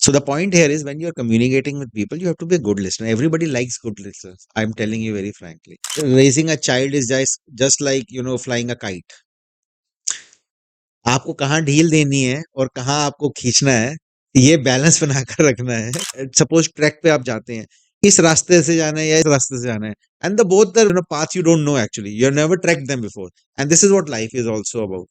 So the point here is when you are communicating with people, you have to be a good listener. Everybody likes good listeners. I'm telling you very frankly. Raising a child is just like, flying a kite. आपको कहाँ ढील देनी है और कहाँ आपको खींचना है, ये बैलेंस बनाकर रखना है। सपोज ट्रैक पे आप जाते हैं, इस रास्ते से जाना है या इस रास्ते से जाना है, and the both the path you don't know actually, you have never tracked them before, and this is what life is also about.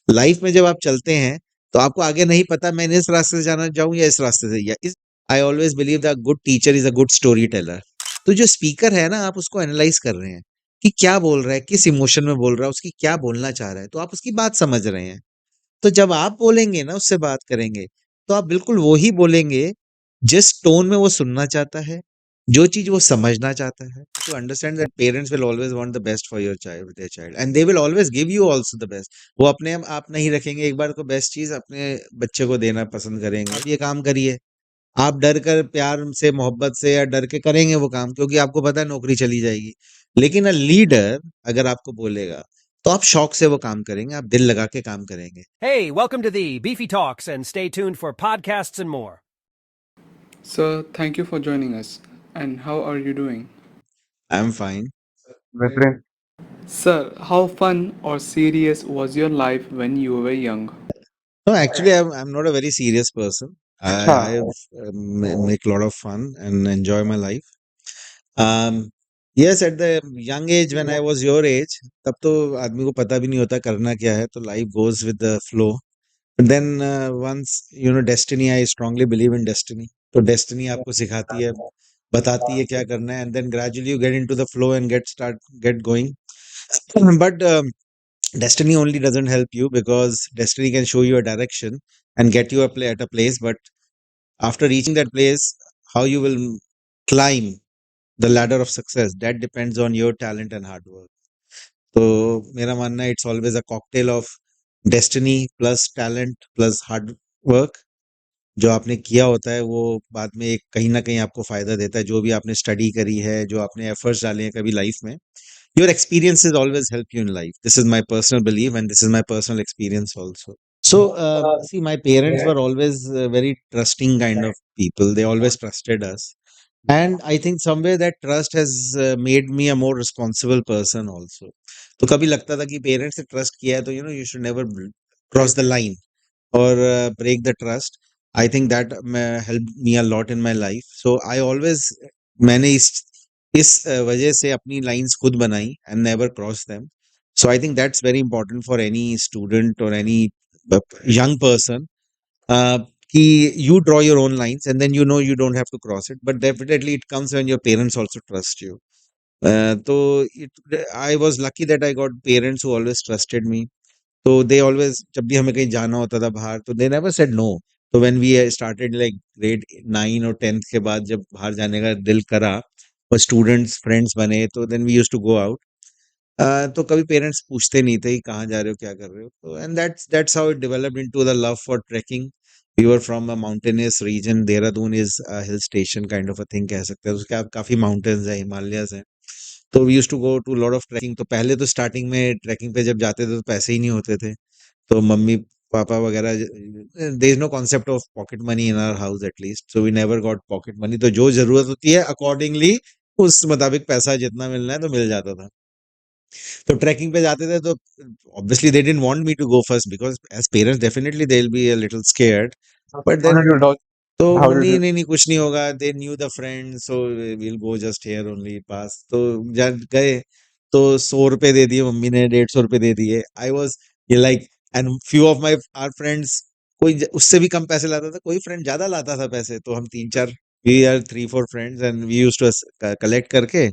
Life में जब आप चलते हैं तो आपको आगे नहीं पता मैं इस रास्ते से जाना चाहूँ या इस रास्ते से, या इस I always believe the good teacher is a good storyteller. तो जो स्पीकर है ना, आप उसको एनालाइज कर रहे हैं कि क्या बोल रहा है, किस इमोशन में बोल रहा है, उसकी क्या बोलना चाह रहा है, तो आप उसकी बात समझ रहे हैं। तो जब आप बोलेंगे ना, उससे बात करेंगे, तो आप बिल्कुल वो ही बोलेंगे जिस टोन में वो सुनना चाहता है, जो चीज़ वो समझना चाहता है। To understand that parents will always want the best for their child, and they will always give you also the best. वो अपने आप नहीं रखेंगे, एक बार को बेस्ट चीज़ अपने बच्चे को देना पसंद करेंगे। आप ये काम करिए, आप डर कर प्यार से, मोहब्बत से या डर के करेंगे वो काम, क्योंकि आपको पता है नौकरी चली जाएगी। लेकिन लीडर अगर आपको बोलेगा, तो आप शौक से वो काम करेंगे, आप दिल लगा के काम करेंगे। Hey, welcome to the Beefy Talks, and stay tuned for podcasts and more. Sir, thank you for joining us. And how are you doing? I'm fine. Reference. Sir, how fun or serious was your life when you were young? No, actually, I'm not a very serious person. I make a lot of fun and enjoy my life. Yes, at the young age when I was your age, तब तो आदमी को पता भी नहीं होता करना क्या है, तो life goes with the flow. But then once destiny, I strongly believe in destiny. तो destiny आपको सिखाती है, बताती है क्या करना है, and then gradually you get into the flow and get going. But destiny only doesn't help you, because destiny can show you a direction and get you at a place, but after reaching that place, how you will climb the ladder of success, that depends on your talent and hard work. तो मेरा मानना है, it's always a cocktail of destiny plus talent plus hard work. जो आपने किया होता है वो बाद में एक कहीं ना कहीं आपको फायदा देता है, जो भी आपने स्टडी करी है, जो आपने एफर्ट्स डाले हैं कभी लाइफ में, your experiences always help you in life. This is my personal belief and this is my personal experience also. So see, my parents were always very trusting kind of people. They always trusted us, and I think somewhere that trust has made me a more responsible person also. तो कभी लगता था कि parents से trust किया है तो you should never cross the line or break the trust. I think that helped me a lot in my life. So I always, मैंने इस वजह से अपनी लाइंस खुद बनाई and never cross them. So I think that's very important for any student or any young person, कि you draw your own lines and then you don't have to cross it. But definitely it comes when your parents also trust you. तो I was lucky that I got parents who always trusted me. तो they always, जब भी हमें कहीं जाना होता था बाहर, तो दे नेवर सेड नो. तो when we started like grade 9 और 10th के बाद जब बाहर जाने का दिल करा और स्टूडेंट्स फ्रेंड्स बने, तो then we used to go out. तो कभी पेरेंट्स पूछते नहीं थे कि कहाँ जा रहे हो, क्या कर रहे हो. तो and that's how it developed into the love for trekking. We were from a mountainous region. Dehradun is a hill station kind of a thing कह सकते हैं. उसके काफी माउंटेन्स है, हिमालयस हैं. तो we used to go to lot of trekking. तो पहले तो स्टार्टिंग में ट्रैकिंग पे जब जाते थे तो पैसे ही नहीं होते थे, तो मम्मी पापा वगैरह, there is no concept of pocket money in our house at least, so we never got pocket money. तो जो जरूरत होती है अकॉर्डिंगली उस मुताबिक पैसा जितना मिलना है तो मिल जाता था. तो ट्रैकिंग पे जाते थे तो obviously they didn't want me to go first, because as parents definitely they will be a little scared. But How देन did you dodge? तो How did नहीं you? नहीं नहीं कुछ नहीं होगा, they knew the friend, so will go just here only pass. तो जब गए तो 100 रुपए दे दिए मम्मी ने, 150 रुपए दे दिए. I was like, and few of my our friends, कोई उससे भी कम पैसे लाता था, कोई फ्रेंड ज्यादा लाता था पैसे, तो हम 3-4, we are 3-4 friends and we used to collect करके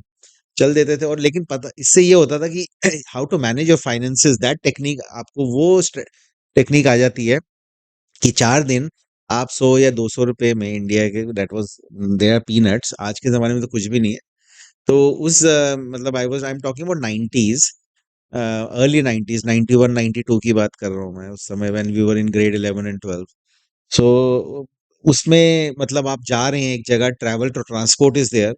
चल देते थे. और लेकिन पता इससे ये होता था कि how to manage your finances, that technique, आपको वो टेक्निक आ जाती है कि 4 दिन आप 100 या 200 रुपए में इंडिया के, दैट वाज देयर पीनट्स. आज के जमाने में तो कुछ भी नहीं है. तो उस मतलब I am talking about 90s, early 90s, 91 92 की बात कर रहा हूँ मैं, उस समय when we were in grade 11 and 12. So उसमें मतलब आप जा रहे हैं एक जगह, travel to transport is there,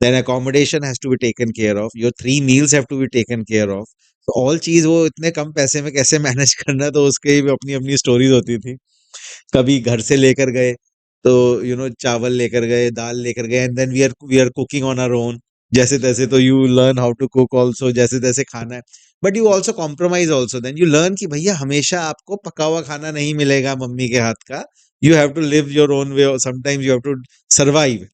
then accommodation has to be taken care of, your 3 meals have to be taken care of. तो ऑल चीज वो इतने कम पैसे में कैसे मैनेज करना, तो उसके भी अपनी अपनी स्टोरीज होती थी. कभी घर से लेकर गए, तो चावल लेकर गए, दाल लेकर गए, and then we are cooking on our own, जैसे तैसे। तो you learn how to cook also, जैसे तैसे खाना है। But you also compromise also, then you learn कि भैया हमेशा आपको पका हुआ खाना नहीं मिलेगा मम्मी के हाथ का। You have to live your own way, sometimes you have to survive.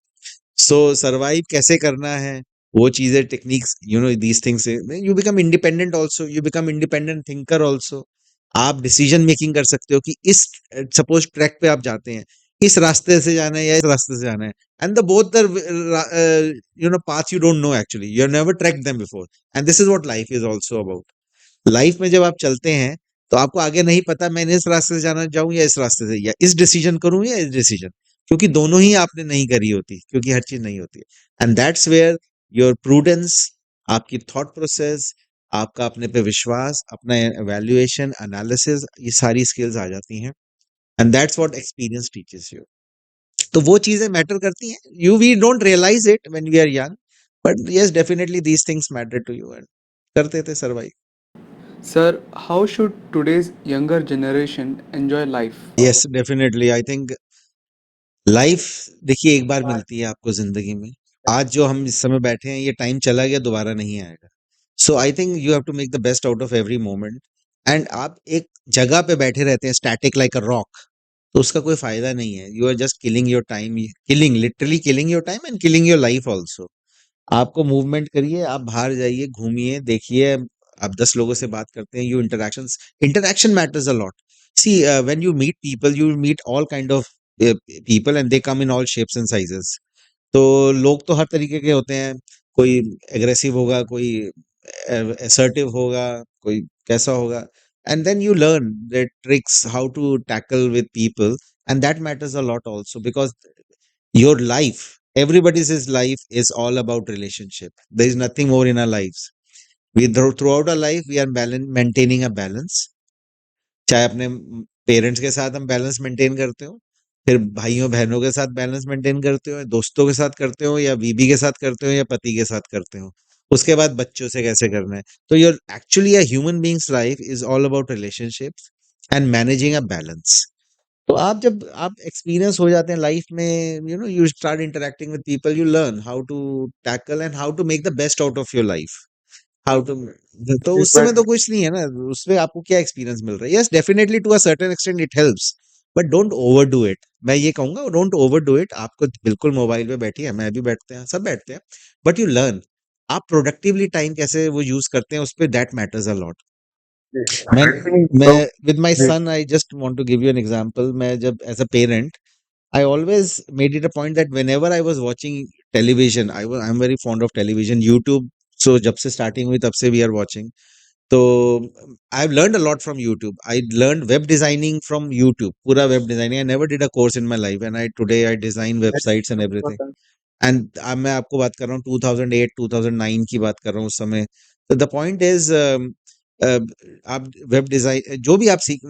So survive कैसे करना है, वो चीजें, techniques, these things, you become independent also, you become independent thinker also. आप डिसीजन मेकिंग कर सकते हो कि इस, सपोज ट्रैक पे आप जाते हैं, इस रास्ते से जाना है या इस रास्ते से जाना है, and the both the path you don't know, actually you have never tracked them before. And this is what life is also about. Life में जब आप चलते हैं तो आपको आगे नहीं पता मैंने इस रास्ते से जाना चाहूँ या इस रास्ते से, या इस डिसीजन करूँ या इस डिसीजन, क्योंकि दोनों ही आपने नहीं करी होती, क्योंकि हर चीज नहीं होती है। And that's where your prudence, आपकी थॉट प्रोसेस, आपका अपने पे विश्वास, अपना एवेल्युएशन, एनालिसिस, ये सारी स्किल्स आ जाती हैं। And that's what experience teaches you. तो वो चीजें मैटर करती हैं, you we don't realise it when we are young, but yes definitely these things matter to you, and करते थे survive. Sir, how should today's younger generation enjoy life? Yes definitely, I think life, देखिए एक बार मिलती है आपको जिंदगी में। आज जो हम इस समय बैठे हैं, ये टाइम चला गया, दोबारा नहीं आएगा। So I think you have to make the best out of every moment. And आप एक जगह पे बैठे रहते हैं स्टैटिक लाइक अ रॉक, तो उसका कोई फायदा नहीं है। You are just killing your time, killing, literally killing your time and killing your life also. आपको मूवमेंट करिए, आप बाहर जाइए, घूमिए, देखिए, आप 10 लोगों से बात करते हैं, you interaction matters a lot. See when you meet people, you meet all kind of people, and they come in all shapes and sizes. तो लोग तो हर तरीके के होते हैं, कोई एग्रेसिव होगा, कोई असर्टिव होगा, कोई कैसा होगा। And then you learn the tricks how to tackle with people, and that matters a lot also, because your life, everybody's life is all about relationship. There is nothing more in our lives. Throughout our life we are maintaining a balance, चाहे अपने parents के साथ हम balance maintain करते हो, फिर भाइयों बहनों के साथ बैलेंस मेंटेन करते हो, दोस्तों के साथ करते हो, या बीबी के साथ करते हो, या पति के साथ करते हो, उसके बाद बच्चों से कैसे करना है। तो your actually a human beings life is all about relationships and managing a balance. तो आप जब आप एक्सपीरियंस हो जाते हैं लाइफ में, you start interacting with people, you learn how to tackle and how to make the best out of your life, how to. तो उस समय तो कुछ नहीं है ना, उसमें आपको क्या एक्सपीरियंस मिल रहा है। Yes definitely to a certain extent it helps, but don't overdo it. मैं ये कहूंगा, डोंट ओवरडू इट। आपको बिल्कुल मोबाइल पे बैठिए, मैं भी बैठते हैं, सब बैठते हैं, बट यू लर्न आप प्रोडक्टिवली टाइम कैसे वो यूज करते हैं, उस पर दैट मैटर्स अ लॉट। मैं मैं with my son, I just want to give you an example. मैं जब as a parent, I always made it a point that whenever I was watching television, I'm very fond of television, YouTube. So जब से starting हुई तब से we are watching. तो I've learned a lot from YouTube. I learned web designing from YouTube. पूरा web designing. I never did a course in my life, and I design websites and everything. And अब मैं आपको बात कर रहा हूँ 2008 2009 की बात कर रहा हूँ उस समय। तो द पॉइंट इज, आप वेब डिजाइन जो भी आप सीख,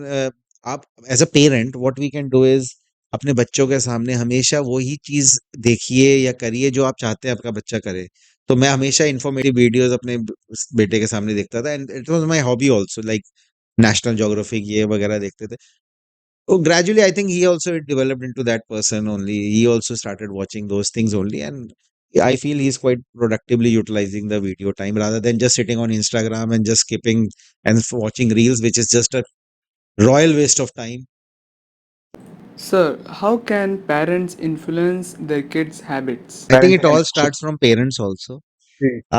आप as a parent what we can do is, अपने बच्चों के सामने हमेशा वही चीज देखिए या करिए जो आप चाहते हैं आपका बच्चा करे। तो मैं हमेशा इन्फॉर्मेटिव वीडियोस अपने बेटे के सामने देखता था, and it was my hobby also, like national geographic ये वगैरह देखते थे। Oh, gradually, I think he also developed into that person only. He also started watching those things only, and I feel he's quite productively utilizing the video time rather than just sitting on Instagram and just skipping and watching reels, which is just a royal waste of time. Sir, how can parents influence their kids' habits? I think it all starts from parents also.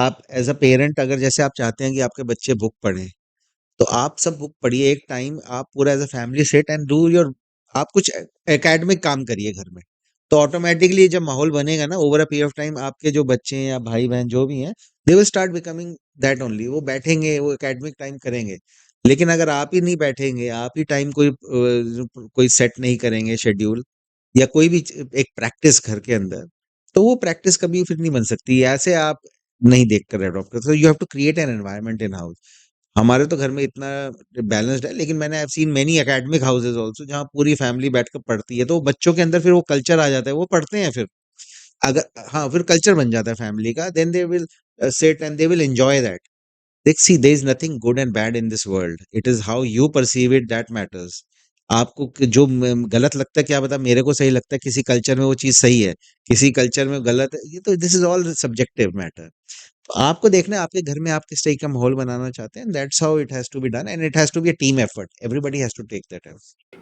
आप as a parent, अगर जैसे आप चाहते हैं कि आपके बच्चे book पढ़ें, तो आप सब बुक पढ़िए एक टाइम, आप पूरा as a family set and do your, आप कुछ एकेडमिक काम करिए घर में। तो ऑटोमेटिकली जब माहौल बनेगा ना, over a period of time, आपके जो बच्चे हैं या भाई बहन जो भी हैं, they will start becoming that only. वो बैठेंगे, वो एकेडमिक टाइम करेंगे। लेकिन अगर आप ही नहीं बैठेंगे, आप ही टाइम कोई सेट नहीं करेंगे शेड्यूल, या कोई भी एक प्रैक्टिस घर के अंदर, तो वो प्रैक्टिस कभी फिर नहीं बन सकती। ऐसे आप नहीं देख कर अडॉप्ट करते। You have to create an environment in house. हमारे तो घर में इतना बैलेंस्ड है, लेकिन मैंने I have seen many academic houses also जहाँ पूरी फैमिली बैठकर पढ़ती है, तो बच्चों के अंदर फिर वो कल्चर आ जाता है, वो पढ़ते हैं फिर। अगर हाँ, फिर कल्चर बन जाता है फैमिली का, then they will sit and they will enjoy that. देख see, there is nothing good and bad in this world, it is how you perceive it that matters. आपको जो गलत लगता है क्या पता मेरे को सही लगता है, किसी कल्चर में वो चीज़ सही है, किसी कल्चर में गलत है, ये तो this is all subjective matter. तो आपको देखना है आपके घर में आप किस तरह का माहौल बनाना चाहते हैं, that's how it has to be done and it has to be a team effort, everybody has to take that effort.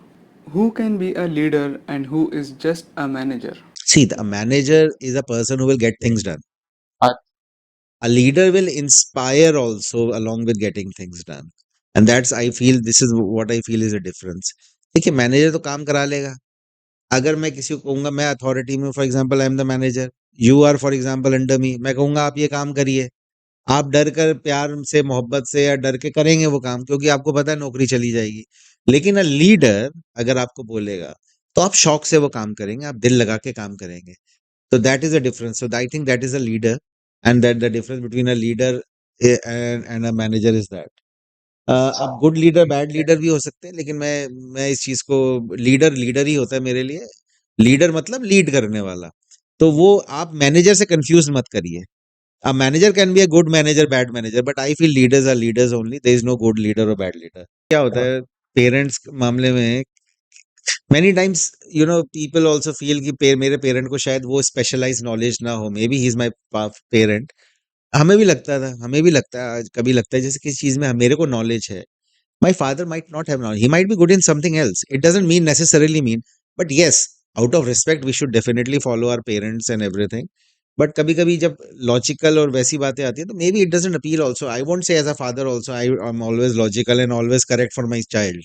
Who can be a leader and who is just a manager? See, a manager is a person who will get things done. A leader will inspire also along with getting things done. And that's, I feel, this is what I feel is a difference. देखिए, manager तो काम करा लेगा। अगर मैं किसी को कहूँगा मैं अथॉरिटी में हूँ, for example I am the manager, you are for example under me, मैं कहूँगा आप ये काम करिए, आप डर कर प्यार से मोहब्बत से या डर के करेंगे वो काम, क्योंकि आपको पता है नौकरी चली जाएगी। लेकिन अ लीडर अगर आपको बोलेगा तो आप शौक से वो काम करेंगे, आप दिल लगा के काम करेंगे। तो that is a difference, so I think that is a leader and that the difference between a leader and a manager is that. अब गुड लीडर बैड लीडर भी हो सकते हैं, लेकिन मैं इस चीज को, लीडर लीडर ही होता है मेरे लिए। लीडर मतलब लीड करने वाला। तो वो आप मैनेजर से कंफ्यूज मत करिए। A manager can be a good manager, bad manager, but I feel leaders are leaders only. There is no good leader or bad leader. क्या होता है पेरेंट्स मामले में, many times people also feel कि मेरे parent को शायद वो स्पेशलाइज नॉलेज ना हो, may be he is my parent. हमें भी लगता था, हमें भी लगता है, आज कभी लगता है जैसे किसी चीज में मेरे को नॉलेज है। My father might not have knowledge. He might be good in something else. It doesn't mean necessarily mean, but yes, out of respect, we should definitely follow our parents and everything. But कभी-कभी जब logical और वैसी बातें आती हैं तो maybe it doesn't appeal also. I won't say as a father also I am always logical and always correct for my child,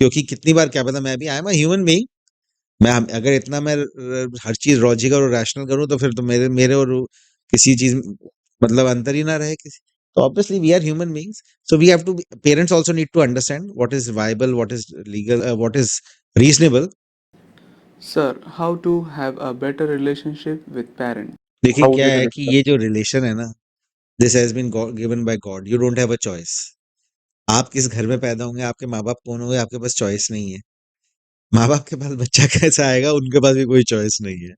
क्योंकि कितनी बार क्या पता मैं भी I am a human being. अगर इतना मैं हर चीज लॉजिकल और रैशनल करूं तो फिर तो मेरे मेरे और किसी चीज मतलब अंतर ही ना रहे किसी। तो obviously we are human beings, so we have to, parents also need to understand what is viable, what is legal, what is reasonable. Sir, how to have a better relationship with parents? देखिए क्या है कि ये जो relation है ना, this has been given by God, you don't have a choice. आप किस घर में पैदा होंगे, आपके माँ बाप कौन होंगे, आपके पास चॉइस नहीं है। माँ बाप के पास बच्चा कैसा आएगा उनके पास भी कोई चॉइस नहीं है।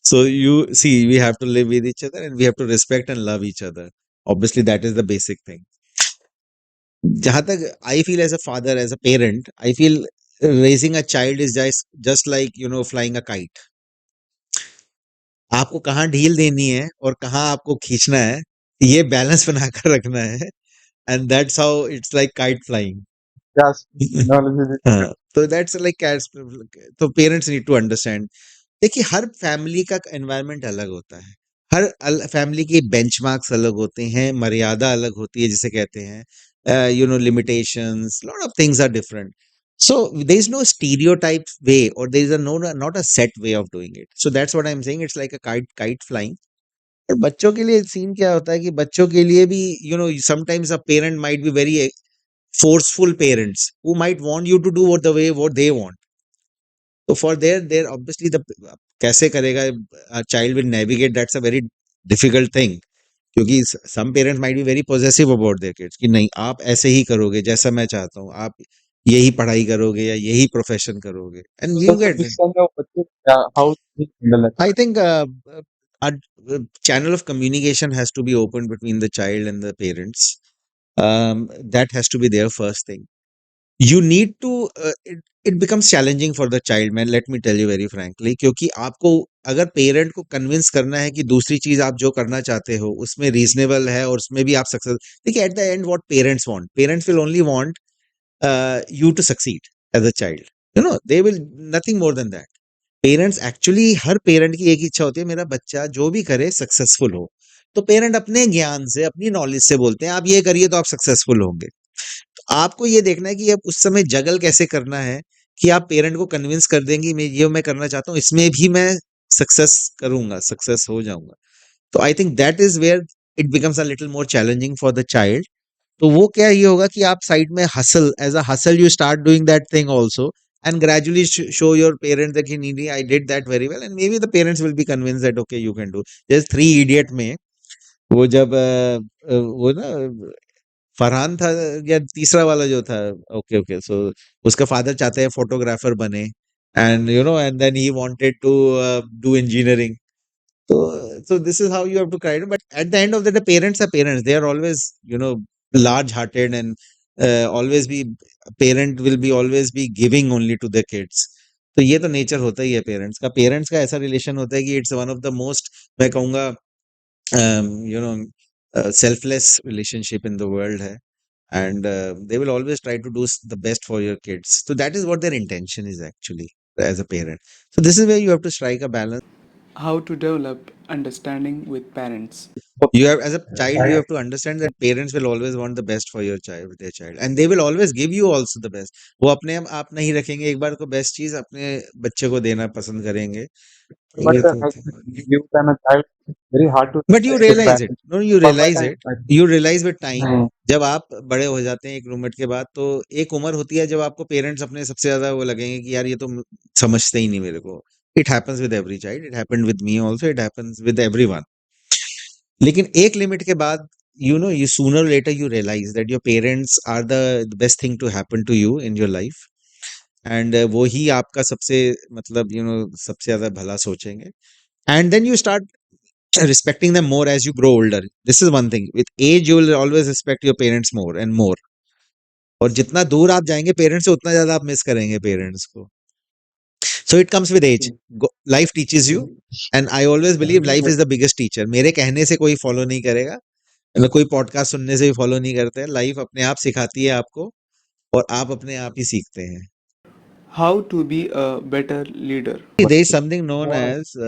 So you see, we have to live with each other and we have to respect and love each other. Obviously, that is the basic thing. जहाँ तक I feel as a father, as a parent, I feel raising a child is just like flying a kite. आपको कहाँ ढील देनी है और कहाँ आपको खींचना है, ये बैलेंस बनाकर रखना है, and that's how it's like kite flying. हाँ, तो that's like cats, तो पेरेंट्स नीड टू अंडरस्टैंड। देखिए हर फैमिली का एनवायरनमेंट अलग होता है, हर फैमिली के बेंचमार्क्स अलग होते हैं, मर्यादा अलग होती है जिसे कहते हैं, limitations, lot of things are different. So there is no stereotype way और there is a no not a set way of doing it, so that's what I am saying, it's like a kite flying. और बच्चों के लिए scene क्या होता है कि बच्चों के लिए भी sometimes a parent might be very forceful parents who might want you to do what they want. So for their obviously the कैसे करेगा a child will navigate, that's a very difficult thing, क्योंकि some parents might be very possessive about their kids कि नहीं आप ऐसे ही करोगे जैसा मैं चाहता हूँ, आप यही पढ़ाई करोगे या यही प्रोफेशन करोगे, and you get I think a channel of communication has to be open between the child and the parents. That has to be their first thing. You need to it becomes challenging for the child, man, let me tell you very frankly, क्योंकि आपको अगर parent को convince करना है कि दूसरी चीज आप जो करना चाहते हो उसमें रीजनेबल है और उसमें भी आप सक्सेस, देखिए at the end what parents will only want you to succeed as a child, they will nothing more than that. Parents actually, her parent की एक इच्छा होती है मेरा बच्चा जो भी करे सक्सेसफुल हो। तो पेरेंट अपने ज्ञान से अपनी नॉलेज से बोलते हैं आप ये करिए तो आप सक्सेसफुल होंगे। तो आपको ये देखना है कि अब उस समय जगल कैसे करना है कि आप पेरेंट को कन्विंस कर देंगे मैं करना चाहता हूँ, इसमें भी मैं सक्सेस करूंगा, सक्सेस हो जाऊंगा। तो I think that is where it becomes a little more challenging for the child. तो वो क्या ये होगा कि आप साइड में hustle, as a hustle you start doing that thing also and gradually show your parents that he need I did that very well and maybe the parents will be convinced that okay you can do. जैसे three idiot में वो जब वो ना फरहान था या तीसरा वाला जो था, ओके ओके, सो उसका फादर चाहते हैं फोटोग्राफर बने and and then he wanted to do engineering. So this is how you have to guide. But at the end of the day, parents are parents. They are always, large-hearted and always be parent will be always be giving only to the kids. तो ये तो nature होता ही है parents का ऐसा relation होता है कि it's one of the most, मैं कहूँगा, you know, selfless relationship in the world है। And they will always try to do the best for your kids. So that is what their intention is actually as a parent. So this is where you have to strike a balance. How to develop understanding with parents? You have, as a child, you have to understand that parents will always want the best for their child, and they will always give you also the best. वो अपने आप नहीं रखेंगे, एक बार को best चीज अपने बच्चे को देना पसंद करेंगे। But ये like तो you can a child, it's very hard to but you respect with realize it, parents. No you For my realize time, it, like you realize with time. hmm, जब आप बड़े हो जाते हैं एक लिमिट के बाद, तो एक उम्र होती है जब आपको पेरेंट्स अपने सबसे ज्यादा वो लगेंगे कि यार ये तो समझते ही नहीं मेरे को। It happens with every child, it happened with me also, it happens with everyone. लेकिन एक लिमिट के बाद, you know, you sooner later you realize that your parents are the best thing to happen to you in your life, and वो ही आपका सबसे, मतलब, you know, सबसे ज्यादा भला सोचेंगे। And then you start respecting them more as you grow older. This is one thing. With age, you will always respect your parents more and more. और जितना दूर आप जाएंगे पेरेंट्स से, उतना ज्यादा आप मिस करेंगे पेरेंट्स को। So it comes with age. Life teaches you, and I always believe life is the biggest teacher. मेरे कहने से कोई फॉलो नहीं करेगा, मतलब कोई पॉडकास्ट सुनने से भी फॉलो नहीं करते हैं। लाइफ अपने आप सिखाती है आपको, और आप अपने आप ही सीखते हैं। How to be a better leader? There is something known as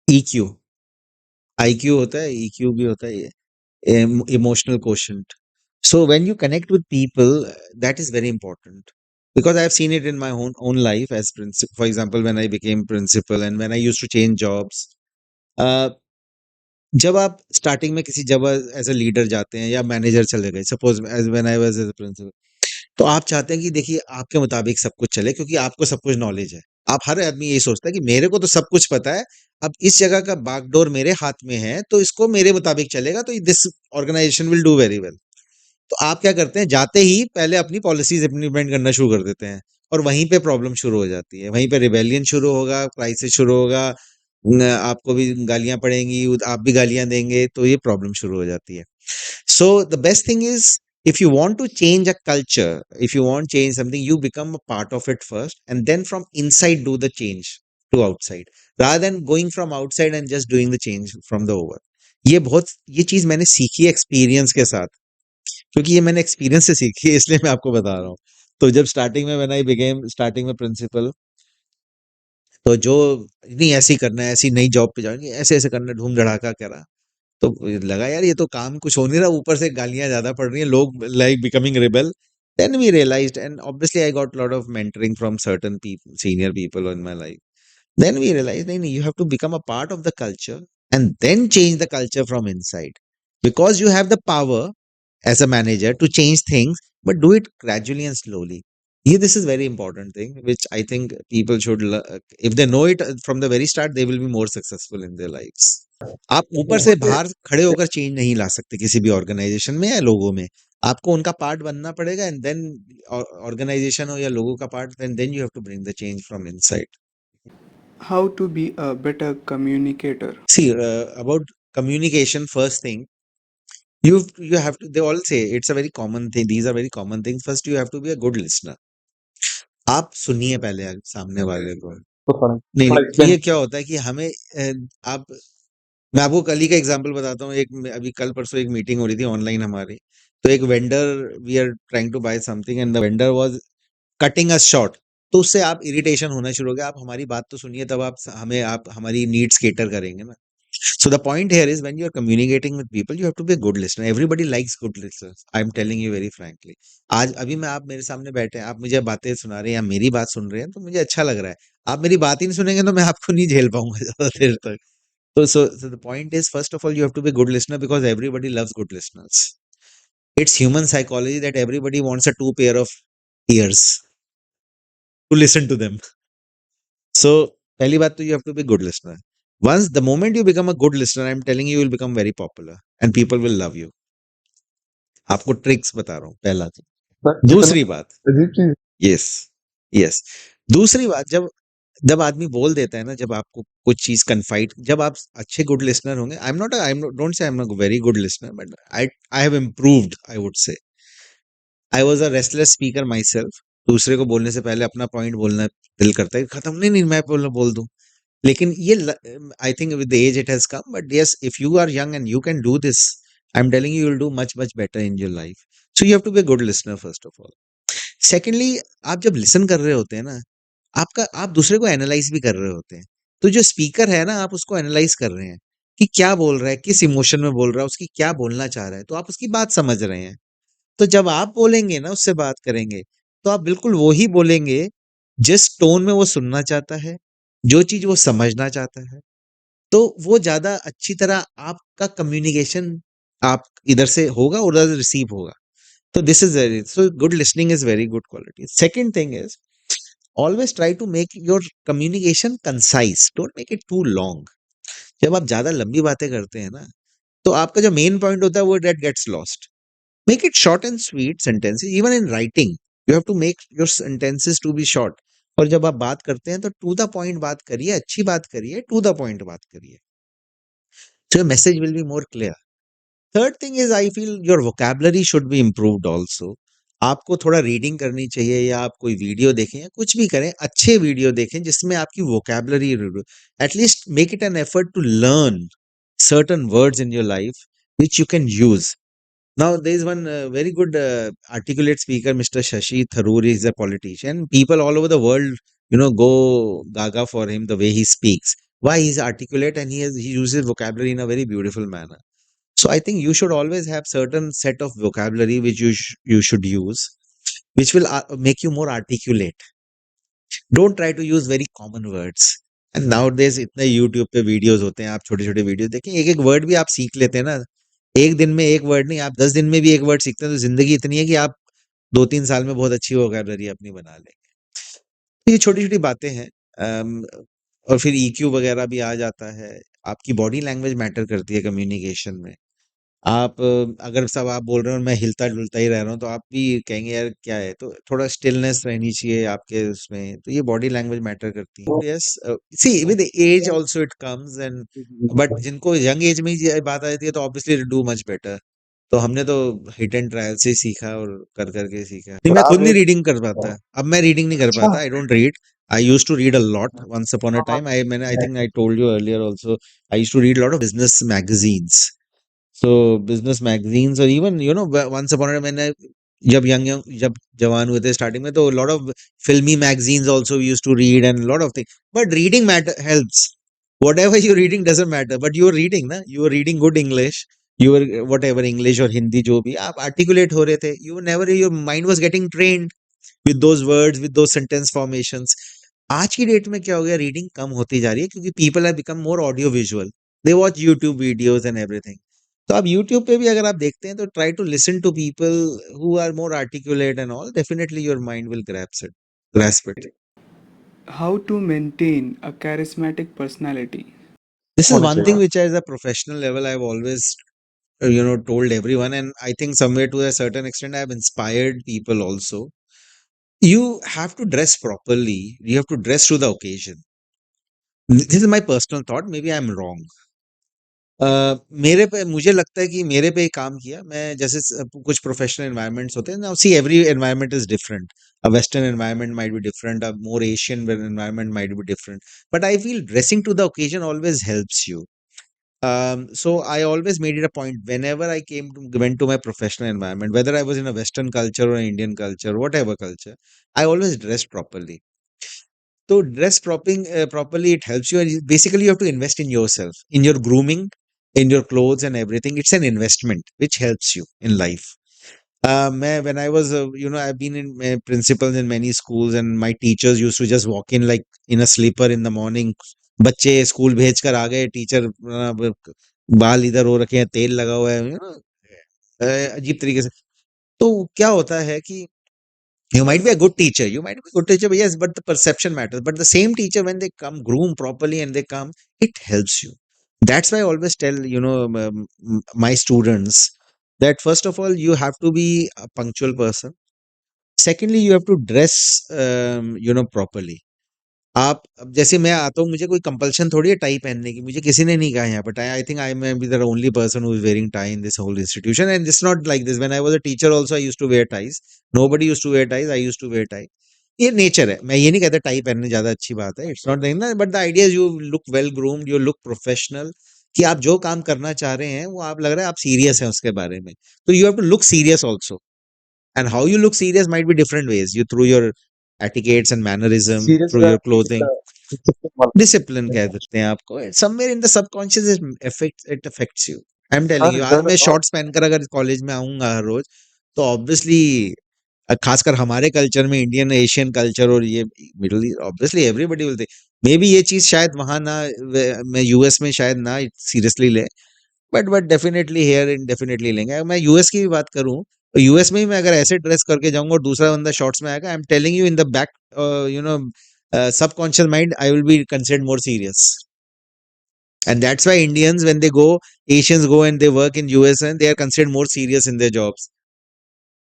EQ. IQ होता है, EQ भी होता है, emotional quotient. So when you connect with people, that is very important, because I have seen it in my own life as principal. For example, when I became principal and when I used to change jobs, uh, जब आप starting में किसी जगह as a leader जाते हैं या manager चले गए, suppose as when I was as a principal, तो आप चाहते हैं कि देखिए आपके मुताबिक सब कुछ चले, क्योंकि आपको सब कुछ नॉलेज है। आप, हर आदमी यही सोचता है कि मेरे को तो सब कुछ पता है, अब इस जगह का बागडोर मेरे हाथ में है, तो इसको मेरे मुताबिक चलेगा, तो this organization will do very well. तो आप क्या करते हैं, जाते ही पहले अपनी पॉलिसीज इम्प्लीमेंट करना शुरू कर देते हैं, और वहीं पे प्रॉब्लम शुरू हो जाती है, वहीं पे रिबेलियन शुरू होगा, क्राइसिस शुरू होगा, आपको भी गालियां पड़ेंगी, आप भी गालियां देंगे, तो ये प्रॉब्लम शुरू हो जाती है। So the best thing is, if you want to change a culture, if you want to change something, you become a part of it first, and then from inside do the change to outside, rather than going from outside and just doing the change from the over. ये चीज मैंने सीखी experience के साथ, क्योंकि ये मैंने experience से सीखी है, इसलिए मैं आपको बता रहा हूँ। तो जब स्टार्टिंग में व्हेन आई बिकेम स्टार्टिंग में प्रिंसिपल, तो जो नहीं ऐसे ही करना है, ऐसी नई जॉब पे जाएंगे, ऐसे ऐसे करना, धूम धड़ाका करा, तो लगा यार ये तो काम कुछ हो नहीं रहा, ऊपर से गालियां ज्यादा पड़ रही हैं, लोग like becoming rebel. Then we realized, and obviously I got lot of mentoring from certain people, senior people in my life. Then we realize, नहीं नहीं, you have to become a part of the culture and then change the culture from inside, because you have the power as a manager to change things, but do it gradually and slowly. This is very important thing which I think people should if they know it from the very start, they will be more successful in their lives. आप ऊपर से बाहर खड़े होकर change नहीं ला सकते किसी भी ऑर्गेनाइजेशन में या लोगों में, आपको उनका पार्ट बनना पड़ेगा, एंड देन ऑर्गेनाइजेशन हो या लोगों का part, then you have to bring the change from inside. How to be a better communicator? See, about communication, first thing, you have to, they all say it's a very common thing, these are very common things. First, you have to be a good listener. आप सुनिए पहले सामने वाले को। so sorry. नहीं थोड़ा नहीं, explain. ये क्या होता है कि हमें आप, मैं आपको कल ही का एग्जांपल बताता हूँ। अभी कल परसों एक मीटिंग हो रही थी ऑनलाइन हमारी, तो एक vendor, we are trying to buy something and the vendor was cutting us short, तो उससे आप इरिटेशन होना शुरू हो गया। आप हमारी बात तो सुनिए, तब आप हमारी नीड्स केटर करेंगे ना। So the point here is, when you are communicating with people, you have to be a good listener. Everybody likes good listeners. I am telling you very frankly. आज अभी मैं, आप मेरे सामने बैठे हैं, आप मुझे बातें सुना रहे हैं या मेरी बात सुन रहे हैं, तो मुझे अच्छा लग रहा है। आप मेरी बात ही नहीं सुनेंगे तो मैं आपको नहीं झेल पाऊंगा ज्यादा देर तक। So the point is, first of all, you have to be a good listener, because everybody loves good listeners. It's human psychology that everybody wants a two pair of ears to listen to them. So पहली बात तो, you have to be a good listener. Once, the moment you become a good listener, I'm telling you, you will become very popular and people will love you. आपको tricks बता रहा हूँ, पहला चीज। But it's दूसरी बात, अजीब चीज. यस यस, दूसरी बात, जब जब आदमी बोल देता है ना, जब आपको कुछ चीज़ कन्फाइड, जब आप अच्छे गुड लिसनर होंगे, I am don't say I am a very good listener, but I have improved, I would say. I was a restless speaker my self. दूसरे को बोलने से पहले अपना पॉइंट बोलना दिल करता है, खत्म नहीं, नहीं मैं बोल दूँ। लेकिन ये I think with the age it has come, but yes, if you are young and you can do this, I am telling you, you will do much, much better in your life. So you have to be a good listener first of all. Secondly, आप जब listen कर रहे होते हैं ना, आप दूसरे को एनालाइज़ भी कर रहे होते हैं। तो जो स्पीकर है ना, आप उसको एनालाइज़ कर रहे हैं कि क्या बोल रहा है, किस इमोशन में बोल रहा है, उसकी क्या बोलना चाह रहा है, तो आप उसकी बात समझ रहे हैं। तो जब आप बोलेंगे ना, उससे बात करेंगे, तो आप बिल्कुल वो ही बोलेंगे जिस टोन में वो सुनना चाहता है, जो चीज़ वो समझना चाहता है। तो वो ज़्यादा अच्छी तरह आपका कम्युनिकेशन आप इधर से होगा और उधर से रिसीव होगा। So this is very, so good listening is very good quality. Second thing is always try to make your communication concise. Don't make it too long. जब आप ज़्यादा लंबी बातें करते हैं ना, तो आपका जो मेन पॉइंट होता है वो that gets lost. Make it short and sweet sentences. Even in writing, you have to make your sentences to be short. और जब आप बात करते हैं तो to the point बात करिए, अच्छी बात करिए, to the point बात करिए. So your message will be more clear. Third thing is I feel your vocabulary should be improved also. आपको थोड़ा रीडिंग करनी चाहिए, या आप कोई वीडियो देखें या कुछ भी करें, अच्छे वीडियो देखें जिसमें आपकी vocabulary, at least make it an effort to learn certain words in your life which you can use. Now there is one very good articulate speaker, Mr. Shashi Tharoor. Is a politician. People all over the world, go gaga for him, the way he speaks. Why? He's articulate and he uses vocabulary in a very beautiful manner. So I think you should always have certain set of vocabulary which you should use, which will make you more articulate. Don't try to use very common words. And nowadays इतने YouTube पे videos होते हैं, आप छोटे-छोटे video देखें, एक-एक word भी आप सीख लेते हैं ना, एक दिन में एक वर्ड नहीं, आप 10 दिन में भी एक वर्ड सीखते हैं, तो ज़िंदगी इतनी है कि आप 2-3 साल में बहुत अच्छी वोकैबुलरी अपनी बना लेंगे। तो ये छोटी-छोटी बातें हैं। अम, और फिर ईक्यू वगैरह भी आ जाता है। आपकी बॉडी लैंग्वेज मैटर करती है कम्युनिकेशन में। आप अगर सब आप बोल रहे हो और मैं हिलता-डुलता ही रह रहा हूँ, तो आप भी कहेंगे यार क्या है? तो थोड़ा स्टिलनेस रहनी चाहिए आपके उसमें, तो ये बॉडी लैंग्वेज मैटर करती है। Yes, see with age also it comes, and but जिनको यंग एज में ही ये बात आ जाती है, तो ऑब्वियसली डू मच बेटर। तो हमने तो हिट एंड ट्रायल से ही सीखा और कर के सीखा। नहीं, पर मैं खुद आप नहीं एक रीडिंग कर पाता। अब मैं रीडिंग नहीं कर अच्छा पाता, I don't read. I used to read a lot once upon a हाँ, time. I think I told you earlier also, I used to read lot of business magazines. So business magazines, or even once upon a time, मैंने जब जवान हुए थे starting में, तो lot of filmy magazines also we used to read, and lot of things, but reading matter helps. Whatever you're reading doesn't matter, but you're reading ना, you were reading good English, you were whatever English or Hindi जो भी आप articulate हो रहे थे, you were never, your mind was getting trained with those words, with those sentence formations. आज की date में क्या हो गया, रीडिंग कम होती जा रही है क्योंकि people have become more audio visual, they watch YouTube videos and everything. तो आप यूट्यूब पे भी अगर आप देखते हैं, तो try to listen to people who are more articulate and all, definitely your mind will grasp it. How to maintain a charismatic personality? This is होना one thing चाहिए। which at a professional level I've always told everyone, and I think somewhere to a certain extent I've inspired people also. You have to dress properly, you have to dress to the occasion. This is my personal thought, maybe I'm wrong. मेरे पे मुझे लगता है कि मेरे पे ही काम किया। मैं जैसे कुछ प्रोफेशनल एनवायरनमेंट्स होते हैं ना, see every environment is different. A western environment might be different, a more Asian environment might be different, but I feel dressing to the occasion always helps you. So I always made it a point whenever I went to my professional environment, whether I was in a Western culture or Indian culture, whatever culture, I always dressed properly. So dress properly, it helps you. And basically, you have to invest in yourself, in your grooming, in your clothes and everything. It's an investment which helps you in life. When I was, I've been in principals in many schools, and my teachers used to just walk in like in a slipper in the morning. बच्चे school भेज कर आ गए, teacher बाल इधर हो रखे हैं, तेल लगा हुआ है, अजीब तरीके से। तो क्या होता है कि you might be a good teacher, but yes, but the perception matters. But the same teacher, when they come groom properly and they come, it helps you. That's why I always tell, my students that first of all, you have to be a punctual person. Secondly, you have to dress, properly. आप अब जैसे मैं आता हूँ, मुझे कोई compulsion थोड़ी है टाई पहनने की, मुझे किसी ने नहीं कहा यहाँ पर tie. I think I am be the only person who is wearing tie in this whole institution, and it's not like this. When I was a teacher also I used to wear ties, nobody used to wear ties, I used to wear tie. ये nature है, मैं ये नहीं कहता tie पहनने ज्यादा अच्छी बात है, इट्स नॉट ना, but the idea is you look well groomed, you look professional, कि आप जो काम करना चाह रहे हैं वो आप लग रहा है आप सीरियस हैं उसके बारे में, तो you have to look serious also. And how you look serious might be different ways. You through your etiquettes and mannerism, serious through का your clothing, डिसिप्लिन वाला discipline कह सकते हैं आपको. Somewhere in the subconscious it affects you. I'm telling sir you, आज इधर मैं shorts पहनकर अगर कॉलेज में आऊंगा हर रोज, तो ऑब्वियसली खासकर हमारे कल्चर में, इंडियन एशियन कल्चर और ये middle east, obviously everybody will think may be ये चीज शायद वहां ना, मैं यूएस में शायद ना सीरियसली ले, but definitely here in definitely लेंगे। अगर मैं यूएस की भी बात करूं, तो यूएस में ही मैं अगर ऐसे ड्रेस करके जाऊंगा और दूसरा बंदा शॉर्ट्स में आएगा, आई am telling you in the back, you know subconscious mind, I will be considered more serious. And that's why Indians, when they go, Asians go and they work in US, and they are considered more serious in their jobs.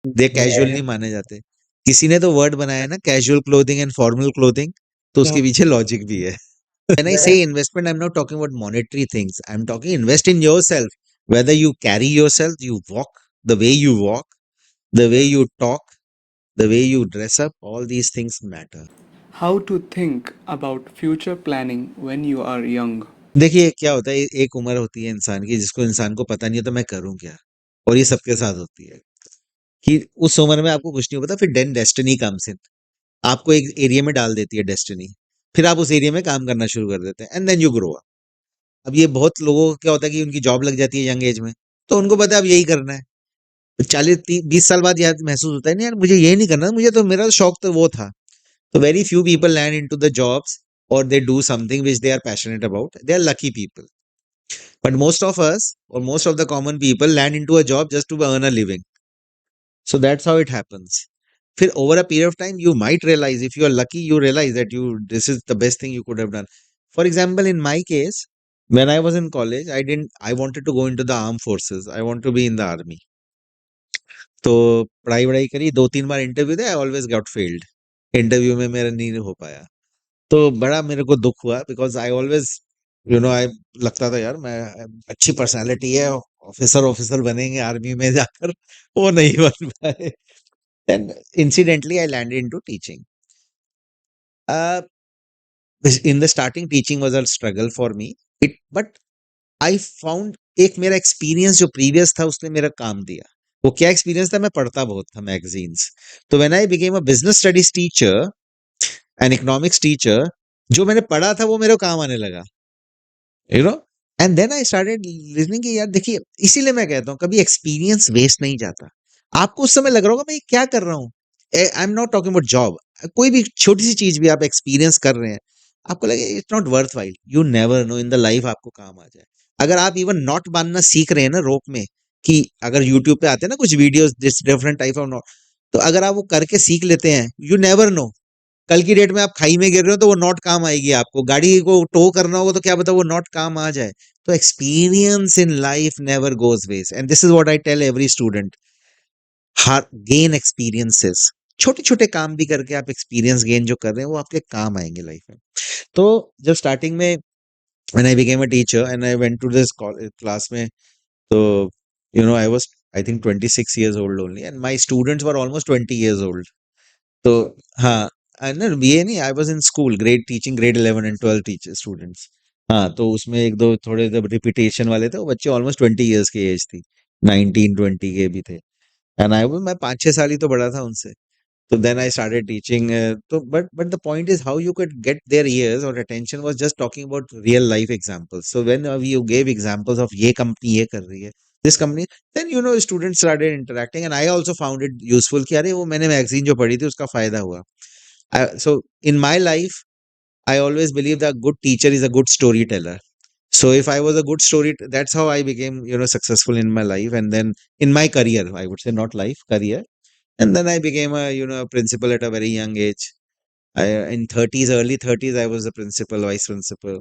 They casual नहीं माने जाते। किसी ने तो word बनाया है ना, casual clothing and formal clothing, तो उसके पीछे लॉजिक भी है। When I say investment, I'm not talking about monetary things. I'm talking invest in yourself. Whether you carry yourself, you walk, the way you talk, the way you dress up, all these things matter. How to think about future planning when you are young? देखिए क्या होता है, एक उम्र होती है इंसान की जिसको इंसान को पता नहीं होता मैं करूं क्या, और ये सबके साथ होती है कि उस उम्र में आपको कुछ नहीं पता, फिर देन डेस्टिनी कम्स इन, आपको एक एरिया में डाल देती है डेस्टिनी, फिर आप उस एरिया में काम करना शुरू कर देते हैं, and then you grow up. अब ये बहुत लोगों को क्या होता है कि उनकी जॉब लग जाती है यंग एज में, तो उनको पता है अब यही करना है। 40-20 साल बाद याद महसूस होता है नहीं यार मुझे ये नहीं करना, मुझे तो मेरा शौक तो वो था। तो very few people land into the jobs और they do something which they are passionate about, they are lucky people. But most of us और most of the common people land into a job just to earn a living. So that's how it happens. फिर over a period of time, you might realize, if you are lucky, you realize that this is the best thing you could have done. For example, in my case, when I was in college, I wanted to go into the armed forces. I want to be in the army. तो पढ़ाई वढ़ाई करी, 2-3 बार interview दे, I always got failed. Interview में मेरा नहीं हो पाया, तो बड़ा मेरे को दुख हुआ, बिकॉज आई ऑलवेज आई लगता था यार मैं अच्छी पर्सनालिटी है, ऑफिसर ऑफिसर बनेंगे आर्मी में जाकर, वो नहीं बन पाए। Then incidentally, I landed into teaching. Uh, in the starting, teaching was a struggle for me. But I found एक मेरा एक्सपीरियंस जो प्रीवियस था उसने मेरा काम दिया। वो क्या एक्सपीरियंस था, मैं पढ़ता बहुत था मैगजीन्स। तो when I became a business studies teacher and economics teacher, जो मैंने पढ़ा था वो मेरे को काम आने लगा, you know. And then I started listening कि यार देखिए, इसीलिए मैं कहता हूँ कभी एक्सपीरियंस वेस्ट नहीं जाता। आपको उस समय लग रहा होगा मैं ये क्या कर रहा हूँ, I am not talking about job, कोई भी छोटी सी चीज भी आप एक्सपीरियंस कर रहे हैं, आपको लगे it's not worth while, you never know in the life आपको काम आ जाए। अगर आप इवन नॉट बांधना सीख रहे हैं ना रोप में, कि अगर यूट्यूब पे आते हैं ना कुछ videos different type of not, तो अगर आप वो करके सीख लेते हैं, यू नेवर नो कल की डेट में आप खाई में गिर रहे हो तो वो नॉट काम आएगी, आपको गाड़ी को टो करना होगा तो क्या पता वो नॉट काम आ जाए। तो experience in life never goes waste, and this is what I tell every student, हर गेन एक्सपीरियंसेस, छोटे छोटे काम भी करके आप एक्सपीरियंस गेन जो कर रहे हैं वो आपके काम आएंगे लाइफ में। तो जब स्टार्टिंग में when I became a teacher and I went to this class में, तो I was I think 26 years old only, and my students were almost 20 years old. तो हाँ, ना ये नहीं, I was in school grade teaching grade 11 and 12 teacher students. हाँ, तो उसमें एक दो थोड़े जब रिपीटेशन वाले थे, वो बच्चे ऑलमोस्ट 20 years की एज थी, 19-20 के भी थे, एंड मैं 5-6 साल ही तो बड़ा था उनसे। तो देन आई स्टार्टेड टीचिंग, तो but the point is how you can get their ears और attention was just talking about real life examples. So when you gave examples of ये कंपनी ये कर रही है, this company, then students started interacting, and I also found it useful कि अरे वो मैंने मैगजीन जो पढ़ी थी उसका फायदा हुआ। So in my life, I always believe that a good teacher is a good storyteller. So if I was a good story, that's how I became, successful in my life. And then in my career, I would say not life, career. And then I became a principal at a very young age. In 30s, early 30s, I was a principal, vice principal.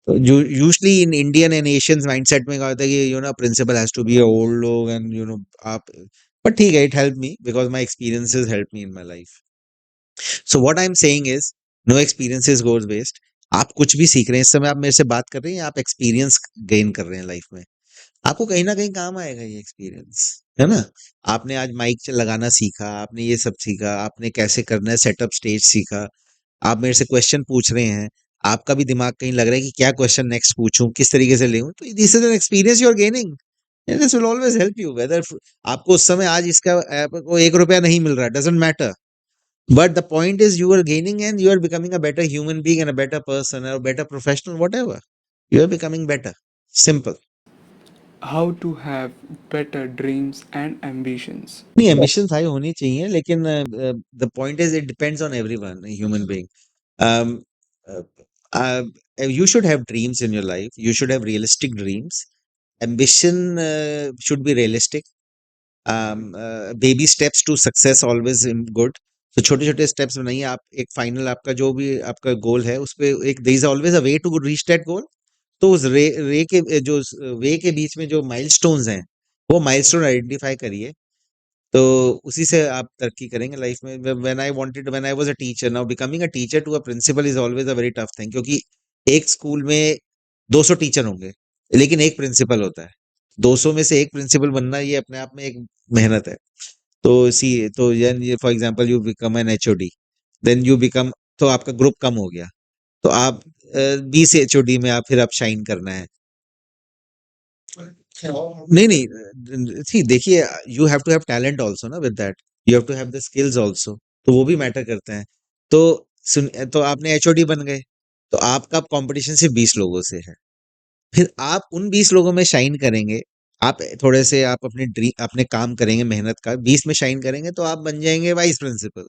So usually in Indian and Asians mindset में क्या होता है कि principal has to be a old लोग and आप, but ठीक है, it helped me because my experiences helped me in my life. So what I'm saying is, no experiences goes waste. आप कुछ भी सीख रहे हैं, इस समय आप मेरे से बात कर रहे हैं, आप एक्सपीरियंस गेन कर रहे हैं लाइफ में, आपको कहीं ना कहीं काम आएगा ये एक्सपीरियंस, है ना? आपने आज माइक लगाना सीखा, आपने ये सब सीखा, आपने कैसे करना है सेटअप स्टेज सीखा, आप मेरे से क्वेश्चन पूछ रहे हैं, आपका भी दिमाग कहीं लग रहा है कि क्या क्वेश्चन नेक्स्ट पूछूं, किस तरीके से लेऊं, तो this is an experience you are gaining, and this will always help you. Whether आपको उस समय आज इसका आपको 1 रुपया नहीं मिल रहा, doesn't matter, but the point is you are gaining and you are becoming a better human being and a better person or a better professional, whatever. You are becoming better. Simple. How to have better dreams and ambitions? नहीं, ambitions high होनी चाहिए, लेकिन the point is it depends on everyone, a human being. Um, uh, uh, you should have dreams in your life. You should have realistic dreams. Ambition should be realistic. Baby steps to success always in good. तो छोटे छोटे steps बनाइए, आप एक final आपका जो भी आपका गोल है उस पे एक there is always a way to reach that goal. तो उस रे के जो वे के बीच में जो माइलस्टोन्स हैं वो माइलस्टोन आइडेंटिफाई करिए, तो उसी से आप तरक्की करेंगे लाइफ में। When I was a teacher, now becoming a teacher to a principal is always a very tough thing, क्योंकि एक स्कूल में 200 टीचर होंगे लेकिन एक प्रिंसिपल होता है। 200 में से एक प्रिंसिपल बनना ये अपने आप में एक मेहनत है। तो सी तो ये for example you become an HOD, then you become, तो आपका ग्रुप कम हो गया, तो आप 20 एचओडी में आप फिर आप शाइन करना है। नहीं नहीं, सी देखिए, you have to have talent also ना, with that you have to have the skills also, तो वो भी मैटर करते हैं। तो तो आपने एचओडी बन गए, तो आपका कंपटीशन सिर्फ 20 लोगों से है, फिर आप उन 20 लोगों में शाइन करेंगे, आप थोड़े से आप अपने ड्रीम अपने काम करेंगे मेहनत का, 20 में शाइन करेंगे तो आप बन जाएंगे वाइस प्रिंसिपल।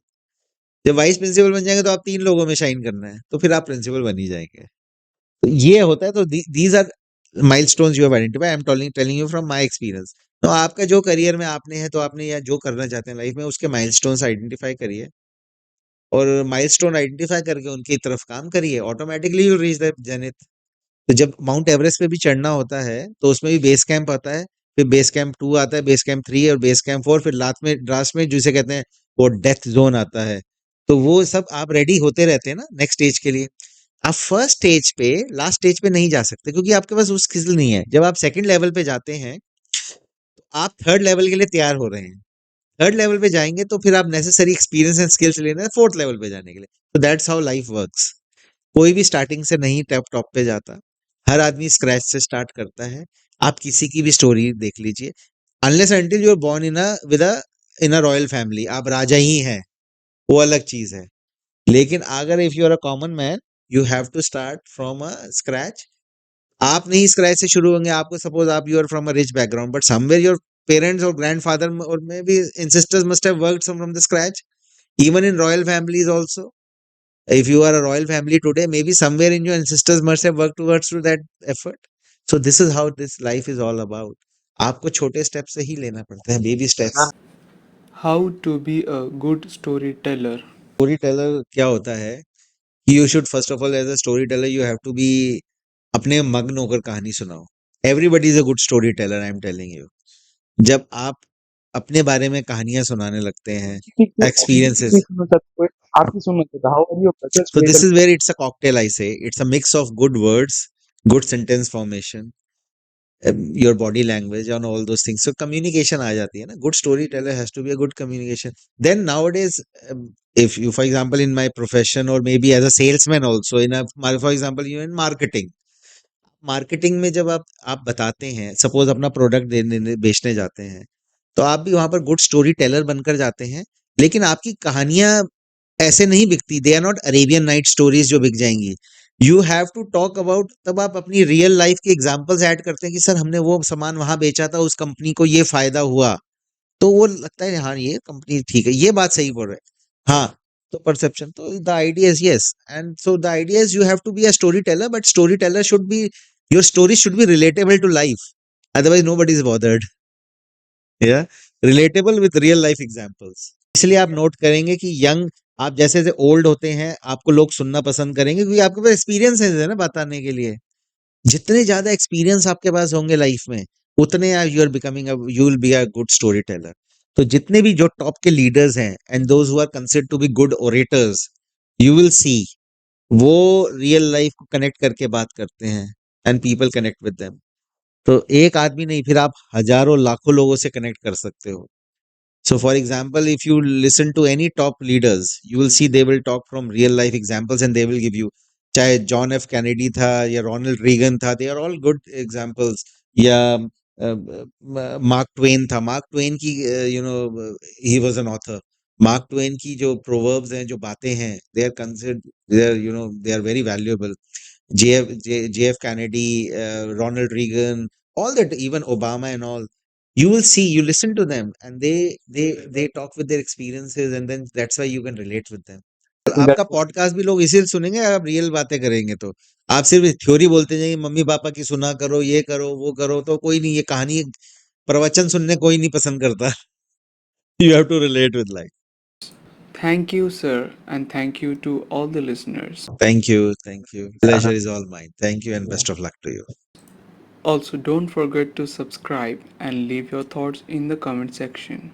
जब वाइस प्रिंसिपल बन जाएंगे तो आप 3 लोगों में शाइन करना है, तो फिर आप प्रिंसिपल बन ही जाएंगे। तो ये होता है, तो these are milestones you have identify, I am telling you from my experience. तो आपका जो करियर में आपने है, तो आपने या जो करना चाहते हैं लाइफ में, उसके माइलस्टोन्स आइडेंटिफाई करिए, और माइलस्टोन आइडेंटिफाई करके उनकी तरफ काम करिए, automatically you rich the zenith. तो जब माउंट एवरेस्ट पे भी चढ़ना होता है तो उसमें भी बेस कैंप आता है, फिर बेस कैंप 2 आता है, बेस कैंप 3 और बेस कैंप 4, फिर लास्ट में जिसे कहते हैं वो डेथ जोन आता है। तो वो सब आप रेडी होते रहते हैं ना नेक्स्ट स्टेज के लिए। आप फर्स्ट स्टेज पे, लास्ट स्टेज पे नहीं जा सकते क्योंकि आपके पास उस स्किल नहीं है। जब आप सेकंड लेवल पे जाते हैं तो आप थर्ड लेवल के लिए तैयार हो रहे हैं। थर्ड लेवल पे जाएंगे तो फिर आप नेसेसरी एक्सपीरियंस एंड स्किल्स लेना है फोर्थ लेवल पे जाने के लिए। तो दैट्स हाउ लाइफ वर्क्स। कोई भी स्टार्टिंग से नहीं टॉप पे जाता, हर आदमी स्क्रैच से स्टार्ट करता है। आप किसी की भी स्टोरी देख लीजिए, unless until you are born in a royal family, आप राजा ही हैं, वो अलग चीज है। लेकिन अगर if you are a common man, you have to start from a scratch. आप नहीं स्क्रैच से शुरू होंगे, आपको सपोज आप you are from a rich background, but somewhere your parents और ग्रैंडफादर और maybe ancestors must have worked from the scratch, even in royal families also. If you are a royal family today, maybe somewhere in your ancestors must have worked towards to that effort. So this is how this life is all about. आपको छोटे step से ही लेना पड़ता है, baby steps. How to be a good storyteller? Storyteller क्या होता है कि you should first of all as a story teller you have to be, अपने मग्न होकर कहानी सुनाओ। Everybody is a good storyteller, I am telling you. जब आप अपने बारे में कहानियां सुनाने लगते हैं, एक्सपीरियंसेस, आपकी सुनना चाहता, how are you better so this storyteller? is where it's a cocktail, I say it's a mix of good words, good sentence formation, your body language and all those things, so communication aa jati hai na, good storyteller has to be a good communication. Then nowadays, if you, for example, in my profession or maybe as a salesman also, for example, you in marketing में जब आप बताते हैं, suppose अपना product बेचने जाते हैं, तो आप भी वहां पर गुड स्टोरी टेलर बनकर जाते हैं, लेकिन आपकी कहानियां ऐसे नहीं बिकती, they are not Arabian night stories जो बिक जाएंगी। You have to talk about, तब आप अपनी रियल लाइफ के एग्जांपल्स ऐड करते हैं कि सर हमने वो सामान वहां बेचा था, उस कंपनी को ये फायदा हुआ, तो वो लगता है हाँ ये कंपनी ठीक है, ये बात सही बोल रहे हैं। हाँ, तो परसेप्शन, तो the idea is yes, and so the idea is you have to be a story teller, but story teller should be, your story should be relatable to life, otherwise nobody is bothered. या relatable with real life examples. इसलिए आप note करेंगे कि young, आप जैसे जैसे old होते हैं आपको लोग सुनना पसंद करेंगे, क्योंकि आपके पास एक्सपीरियंस है ना बताने के लिए। जितने ज्यादा एक्सपीरियंस आपके पास होंगे लाइफ में, उतने you are becoming you will be a good storyteller. तो जितने भी जो टॉप के लीडर्स हैं and those who are considered to be good orators, you will see वो रियल लाइफ को कनेक्ट करके बात करते हैं and people connect with them. तो एक आदमी नहीं, फिर आप हजारों लाखों लोगों से कनेक्ट कर सकते हो। So, for example, if you listen to any top leaders, you will see they will talk from real life examples and they will give you, चाहे जॉन एफ कैनेडी था या रोनाल्ड रीगन था, they are all good examples, या mark Twain था। Mark Twain की he was an author. Mark Twain की जो proverbs हैं, जो बातें हैं, they are considered, they are very valuable. JF Kennedy, Ronald Reagan, all that, even Obama and all, you will see, you listen to them and they talk with their experiences, and then that's why you can relate with them. think आपका that podcast भी लोग इसीलिए सुनेंगे, आप real बातें करेंगे तो। आप सिर्फ थ्योरी बोलते जाइए, मम्मी पापा की सुना करो, ये करो वो करो, तो कोई नहीं, ये कहानी प्रवचन सुनने कोई नहीं पसंद करता। You have to relate with life. Thank you, sir, and thank you to all the listeners. Thank you, thank you. Pleasure is all mine. Thank you and best of luck to you. Also, don't forget to subscribe and leave your thoughts in the comment section.